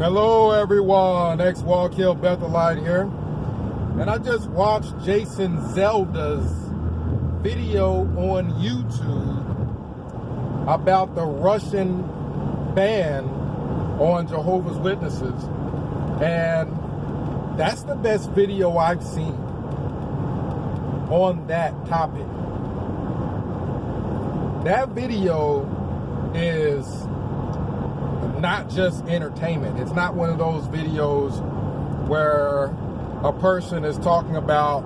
Hello everyone, ex-Wallkill Bethelite here. And I just watched Jason Zelda's video on YouTube about the Russian ban on Jehovah's Witnesses. And that's the best video I've seen on that topic. That video is not just entertainment. It's not one of those videos where a person is talking about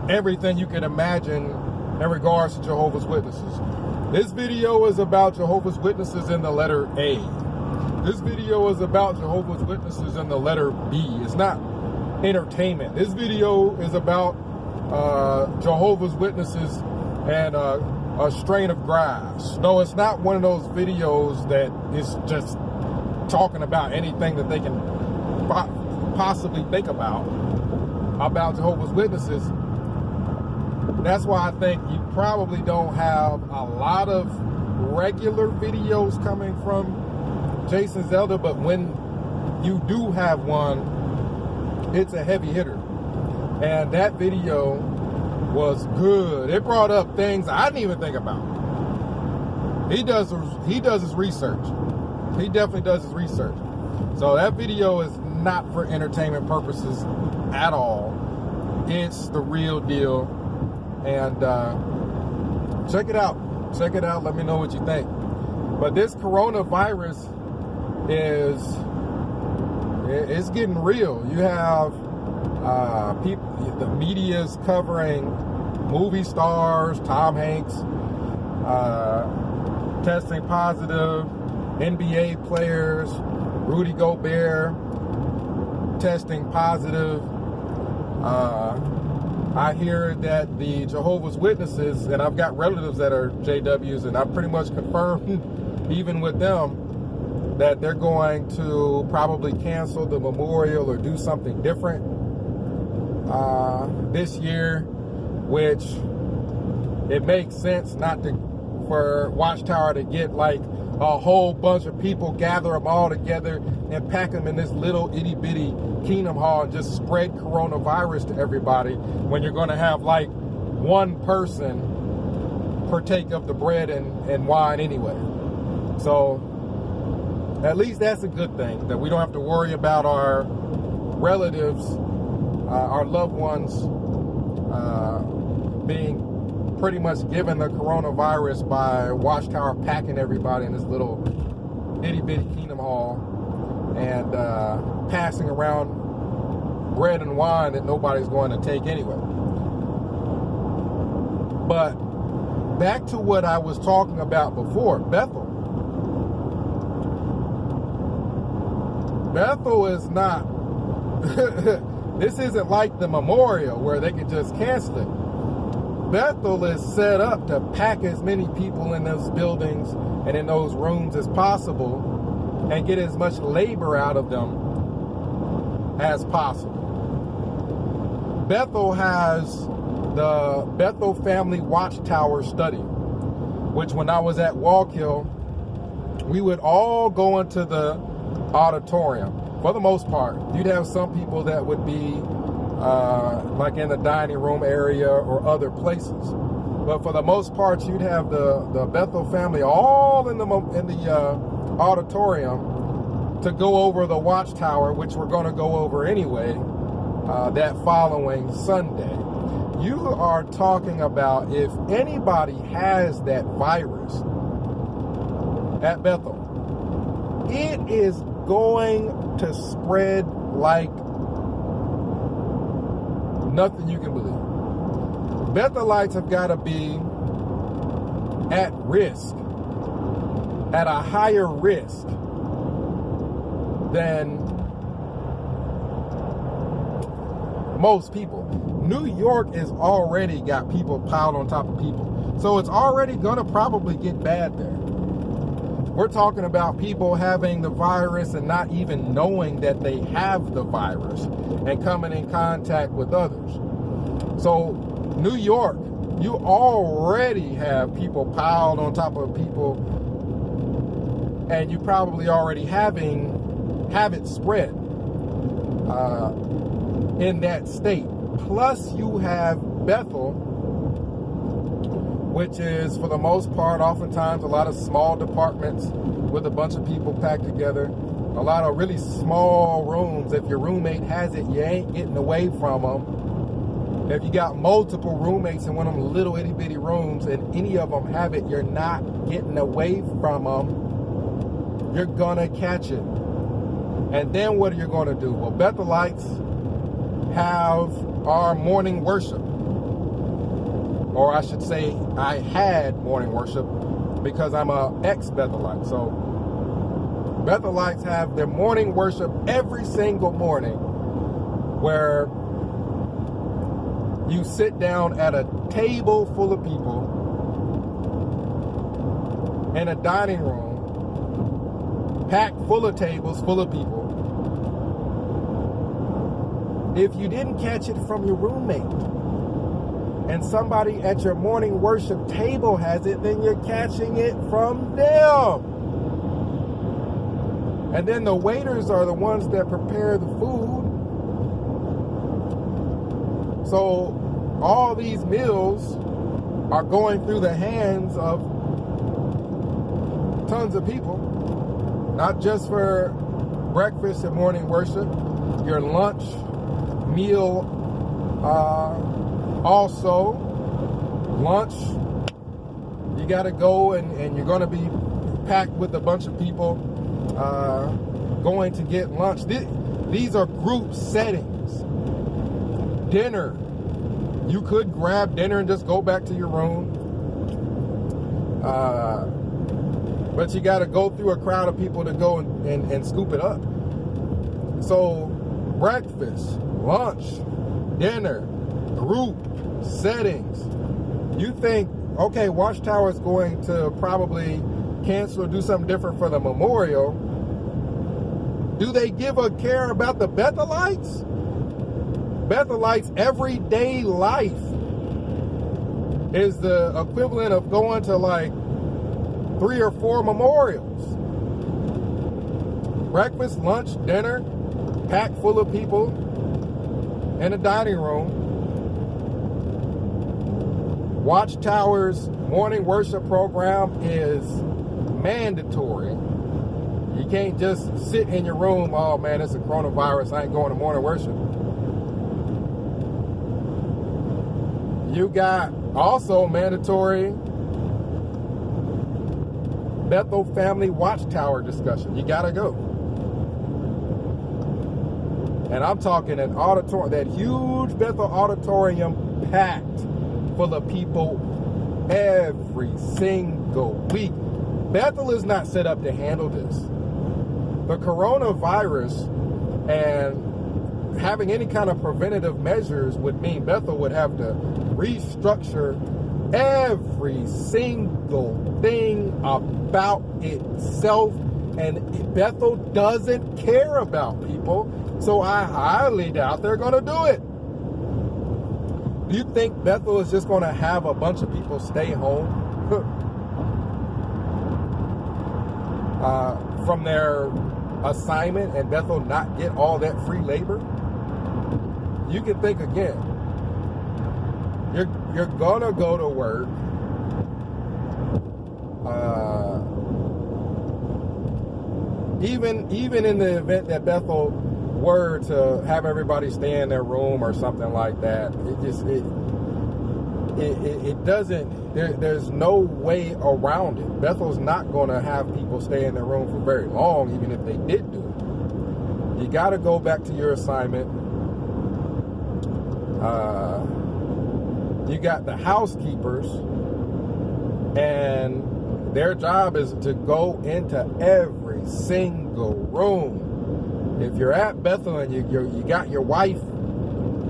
everything you can imagine in regards to Jehovah's Witnesses. This video is about Jehovah's Witnesses in the letter A. This video is about Jehovah's Witnesses in the letter B. It's not entertainment. This video is about Jehovah's Witnesses and a strain of grass. No, it's not one of those videos that is just talking about anything that they can possibly think about Jehovah's Witnesses. That's why I think you probably don't have a lot of regular videos coming from Jason Zelda, but when you do have one, it's a heavy hitter. And that video was good. It brought up things I didn't even think about. He does his research. He definitely does his research. So that video is not for entertainment purposes at all. It's the real deal. And check it out. Check it out. Let me know what you think. But this coronavirus it's getting real. You have people, the media's covering movie stars, Tom Hanks, testing positive, NBA players, Rudy Gobert testing positive. I hear that the Jehovah's Witnesses, and I've got relatives that are JWs, and I've pretty much confirmed, even with them, that they're going to probably cancel the memorial or do something different this year, which it makes sense not to for Watchtower to get like a whole bunch of people, gather them all together and pack them in this little itty bitty Kingdom Hall and just spread coronavirus to everybody when you're going to have like one person partake of the bread and wine anyway. So at least that's a good thing, that we don't have to worry about our relatives, our loved ones being pretty much given the coronavirus by Watchtower packing everybody in this little itty bitty Kingdom Hall and passing around bread and wine that nobody's going to take anyway. But back to what I was talking about before, Bethel. Bethel is not, this isn't like the memorial where they could just cancel it. Bethel is set up to pack as many people in those buildings and in those rooms as possible and get as much labor out of them as possible. Bethel has the Bethel Family Watchtower Study, which when I was at Wallkill, we would all go into the auditorium. For the most part, you'd have some people that would be like in the dining room area or other places, but for the most part, you'd have the Bethel family all in the auditorium to go over the Watchtower, which we're going to go over anyway that following Sunday. You are talking about, if anybody has that virus at Bethel, it is going to spread like nothing you can believe. Bethelites have got to be at risk, at a higher risk than most people. New York has already got people piled on top of people. So it's already going to probably get bad there. We're talking about people having the virus and not even knowing that they have the virus and coming in contact with others. So New York, you already have people piled on top of people, and you probably already having have it spread in that state. Plus, you have Bethel, which is, for the most part, oftentimes a lot of small departments with a bunch of people packed together. A lot of really small rooms. If your roommate has it, you ain't getting away from them. If you got multiple roommates in one of them little itty bitty rooms and any of them have it, you're not getting away from them. You're gonna catch it. And then what are you gonna do? Well, Bethelites have our morning worship. Or I should say, I had morning worship because I'm a ex-Bethelite. So Bethelites have their morning worship every single morning, where you sit down at a table full of people in a dining room, packed full of tables full of people. If you didn't catch it from your roommate and somebody at your morning worship table has it, then you're catching it from them. And then the waiters are the ones that prepare the food. So all these meals are going through the hands of tons of people, not just for breakfast and morning worship, your lunch meal, also lunch. You got to go and you're going to be packed with a bunch of people going to get lunch. These are group settings. Dinner. You could grab dinner and just go back to your room. But you got to go through a crowd of people to go and scoop it up. So breakfast, lunch, dinner, group settings. You think, okay, Watchtower is going to probably cancel or do something different for the memorial. Do they give a care about the Bethelites? Bethelites' everyday life is the equivalent of going to like 3 or 4 memorials. Breakfast, lunch, dinner, packed full of people in a dining room. Watchtower's morning worship program is mandatory. You can't just sit in your room, oh man, it's a coronavirus, I ain't going to morning worship. You got also mandatory Bethel family Watchtower discussion. You gotta go. And I'm talking an auditorium, that huge Bethel auditorium packed full of people every single week. Bethel is not set up to handle this. The coronavirus and having any kind of preventative measures would mean Bethel would have to restructure every single thing about itself. And Bethel doesn't care about people. So I highly doubt they're going to do it. Do you think Bethel is just going to have a bunch of people stay home from their assignment and Bethel not get all that free labor? You can think again. You're going to go to work. Even in the event that Bethel were to have everybody stay in their room or something like that, it doesn't, there's no way around it. Bethel's not going to have people stay in their room for very long, even if they did do it. You got to go back to your assignment. You got the housekeepers, and their job is to go into every single room. If you're at Bethel and you got your wife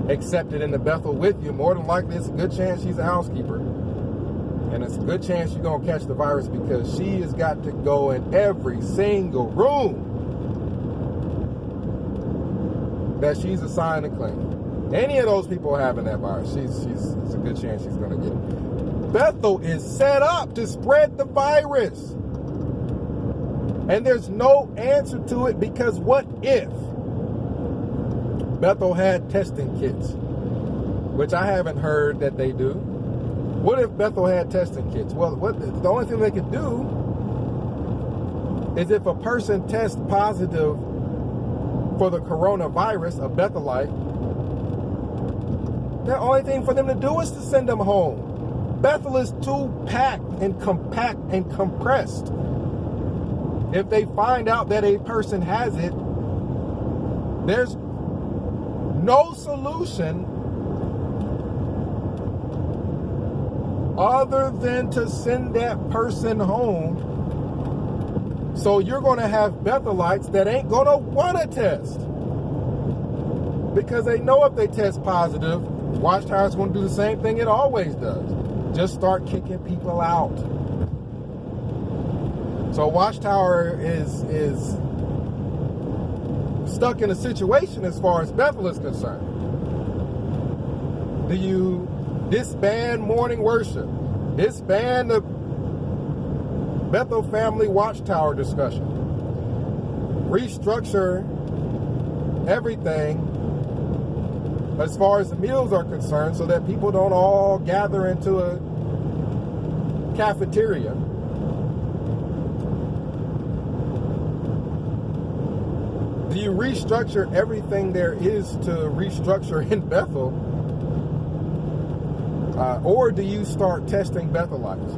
accepted into Bethel with you, more than likely it's a good chance she's a housekeeper. And it's a good chance you're going to catch the virus because she has got to go in every single room that she's assigned to clean. Any of those people having that virus, it's a good chance she's going to get it. Bethel is set up to spread the virus. And there's no answer to it, because what if Bethel had testing kits, which I haven't heard that they do. What if Bethel had testing kits? Well, the only thing they could do is if a person tests positive for the coronavirus, a Bethelite, the only thing for them to do is to send them home. Bethel is too packed and compact and compressed. If they find out that a person has it, there's no solution other than to send that person home. So you're going to have Bethelites that ain't going to want to test, because they know if they test positive, Watchtower's going to do the same thing it always does. Just start kicking people out. So Watchtower is stuck in a situation as far as Bethel is concerned. Do you disband morning worship? Disband the Bethel Family Watchtower discussion? Restructure everything as far as the meals are concerned, so that people don't all gather into a cafeteria. Do you restructure everything there is to restructure in Bethel? Or do you start testing Bethelites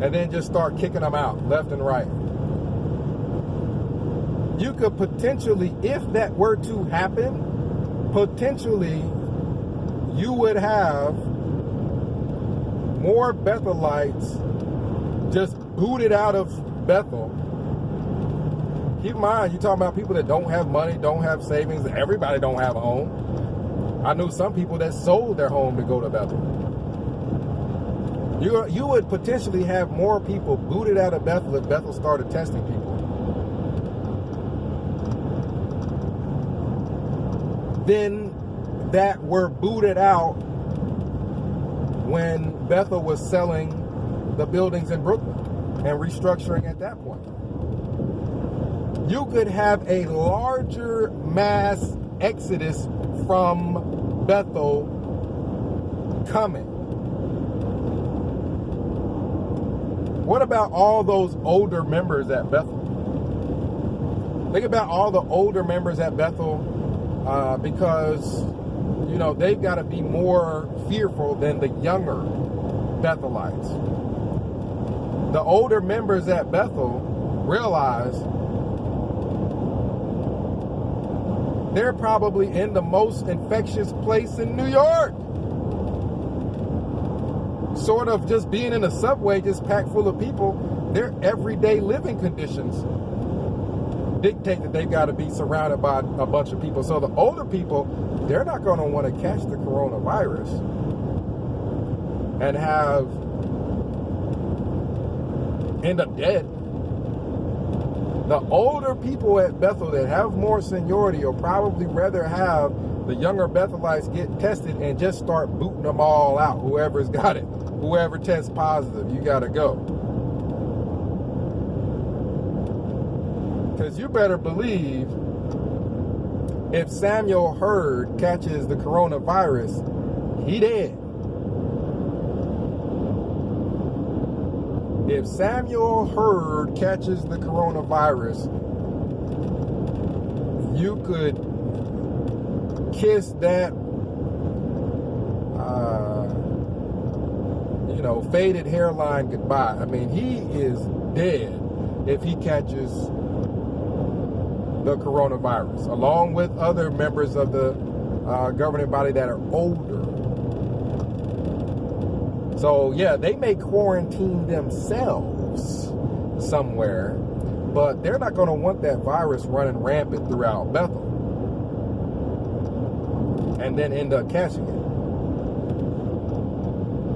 and then just start kicking them out left and right? You could potentially, if that were to happen, potentially you would have more Bethelites just booted out of Bethel. Keep in mind, you're talking about people that don't have money, don't have savings. Everybody don't have a home. I knew some people that sold their home to go to Bethel. You would potentially have more people booted out of Bethel if Bethel started testing people. Then that were booted out when Bethel was selling the buildings in Brooklyn and restructuring at that point. You could have a larger mass exodus from Bethel coming. What about all those older members at Bethel? Think about all the older members at Bethel. Because, you know, they've got to be more fearful than the younger Bethelites. The older members at Bethel realize they're probably in the most infectious place in New York. Sort of just being in a subway just packed full of people, their everyday living conditions dictate that they've got to be surrounded by a bunch of people. So the older people, they're not going to want to catch the coronavirus and end up dead. The older people at Bethel that have more seniority will probably rather have the younger Bethelites get tested and just start booting them all out. Whoever's got it, whoever tests positive, you got to go. Because you better believe if Samuel Hurd catches the coronavirus, he dead. If Samuel Hurd catches the coronavirus, you could kiss that, faded hairline goodbye. I mean, he is dead if he catches the coronavirus, along with other members of the governing body that are older. So yeah, they may quarantine themselves somewhere, but they're not going to want that virus running rampant throughout Bethel and then end up catching it.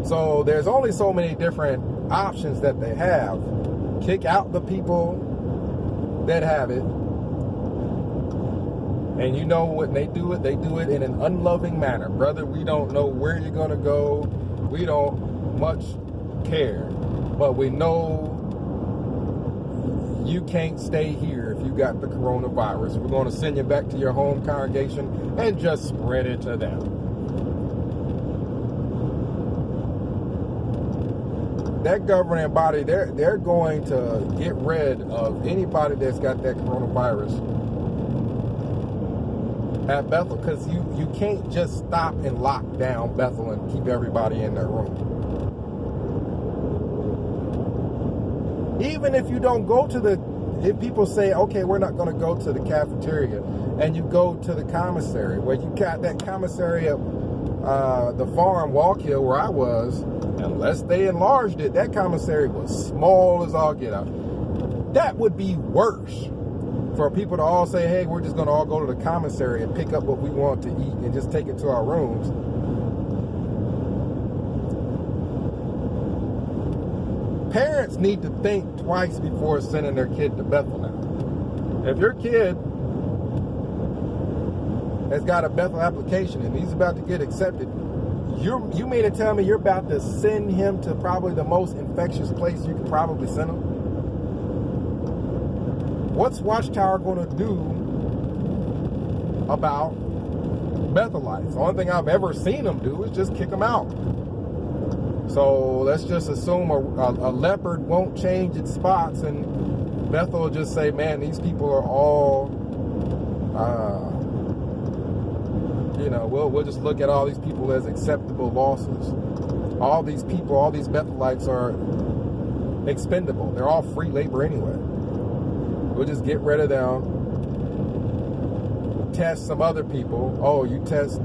So there's only so many different options that they have. Kick out the people that have it. And you know what they do it in an unloving manner. Brother, we don't know where you're going to go. We don't much care. But we know you can't stay here if you got the coronavirus. We're going to send you back to your home congregation and just spread it to them. That governing body, they're going to get rid of anybody that's got that coronavirus at Bethel, because you can't just stop and lock down Bethel and keep everybody in their room. Even if you don't go to if people say, okay, we're not going to go to the cafeteria, and you go to the commissary, where you got that commissary of the farm, Walk Hill, where I was, unless they enlarged it, that commissary was small as all get out. That would be worse for people to all say, hey, we're just going to all go to the commissary and pick up what we want to eat and just take it to our rooms. Parents need to think twice before sending their kid to Bethel now. If your kid has got a Bethel application and he's about to get accepted, you mean to tell me you're about to send him to probably the most infectious place you could probably send him? What's Watchtower going to do about Bethelites? The only thing I've ever seen them do is just kick them out. So let's just assume a leopard won't change its spots, and Bethel will just say, man, these people are all, we'll just look at all these people as acceptable losses. All these people, all these Bethelites are expendable. They're all free labor anyway. We'll just get rid of them, test some other people. Oh, you test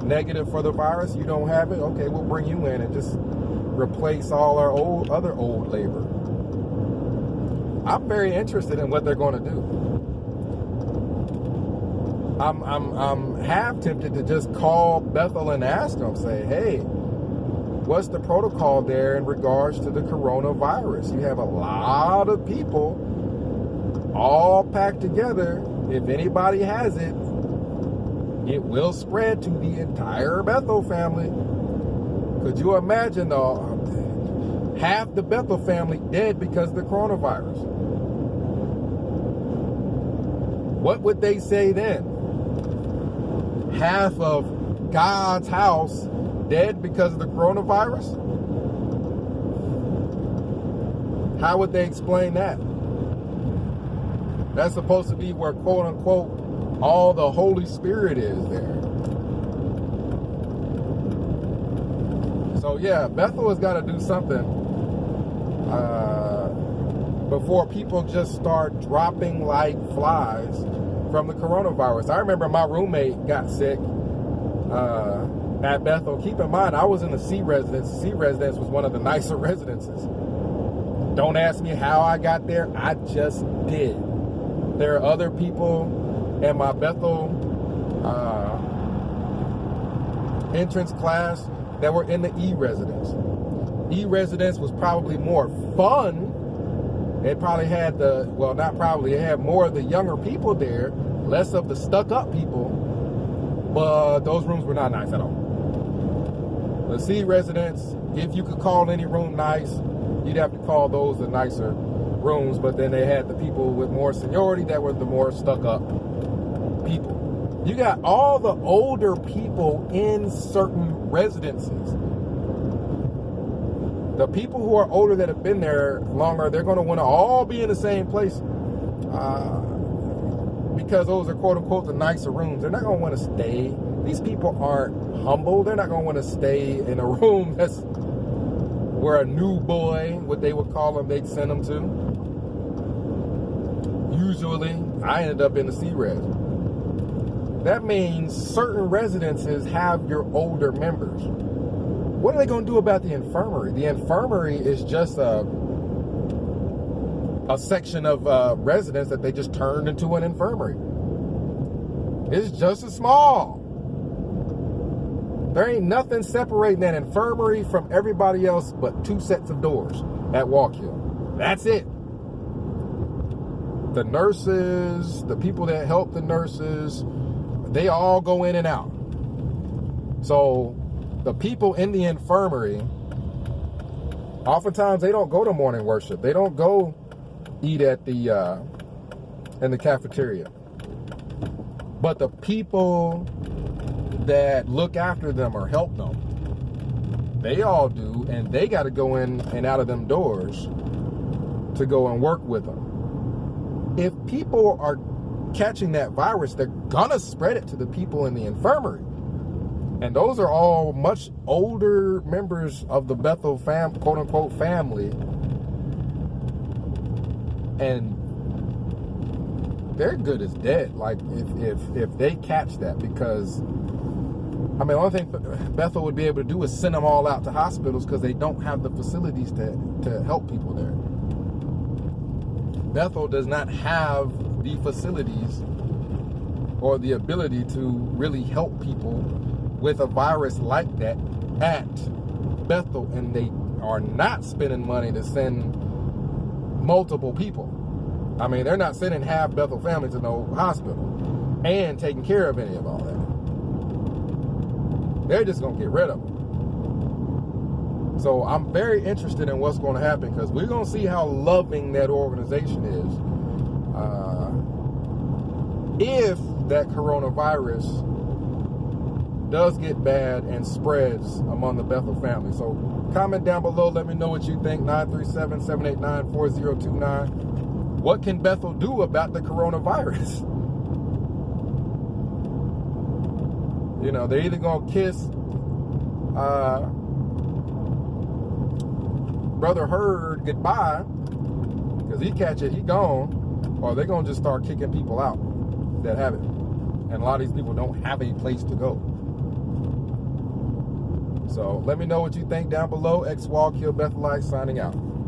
negative for the virus? You don't have it? Okay, we'll bring you in and just replace all our other old labor. I'm very interested in what they're going to do. I'm half tempted to just call Bethel and ask them, say, hey, what's the protocol there in regards to the coronavirus? You have a lot of people all packed together. If anybody has it, it will spread to the entire Bethel family. Could you imagine half the Bethel family dead because of the coronavirus? What would they say then? Half of God's house dead because of the coronavirus? How would they explain that? That's supposed to be where, quote unquote, all the Holy Spirit is there. So yeah, Bethel has got to do something before people just start dropping like flies from the coronavirus. I remember my roommate got sick at Bethel. Keep in mind, I was in the C residence. The C residence was one of the nicer residences. Don't ask me how I got there. I just did. There are other people in my Bethel entrance class that were in the E residence. E residence was probably more fun. It probably had it had more of the younger people there, less of the stuck up people, but those rooms were not nice at all. The C residence, if you could call any room nice, you'd have to call those the nicer rooms, but then they had the people with more seniority that were the more stuck up people. You got all the older people in certain residences. The people who are older that have been there longer, they're going to want to all be in the same place because those are, quote unquote, the nicer rooms. They're not going to want to stay. These people aren't humble. They're not going to want to stay in a room that's where a new boy, what they would call them, they'd send them to. Usually, I ended up in the C-res. That means certain residences have your older members. What are they going to do about the infirmary? The infirmary is just a section of residents that they just turned into an infirmary. It's just as small. There ain't nothing separating that infirmary from everybody else but 2 sets of doors at Walk Hill. That's it. The nurses, the people that help the nurses, they all go in and out. So the people in the infirmary, oftentimes they don't go to morning worship. They don't go eat at the in the cafeteria. But the people that look after them or help them, they all do, and they got to go in and out of them doors to go and work with them. If people are catching that virus, they're gonna spread it to the people in the infirmary. And those are all much older members of the Bethel quote unquote family. And they're good as dead, like if they catch that, because I mean, the only thing Bethel would be able to do is send them all out to hospitals because they don't have the facilities to help people there. Bethel does not have the facilities or the ability to really help people with a virus like that at Bethel, and they are not spending money to send multiple people. I mean, they're not sending half Bethel family to no hospital and taking care of any of all that. They're just going to get rid of them. So I'm very interested in what's going to happen, because we're going to see how loving that organization is if that coronavirus does get bad and spreads among the Bethel family. So comment down below. Let me know what you think. 937-789-4029. What can Bethel do about the coronavirus? You know, they're either going to kiss Brother Hurd goodbye, because he catch it, he gone, or they're going to just start kicking people out that have it. And a lot of these people don't have a place to go. So let me know what you think down below. X Wall Kill Bethelite signing out.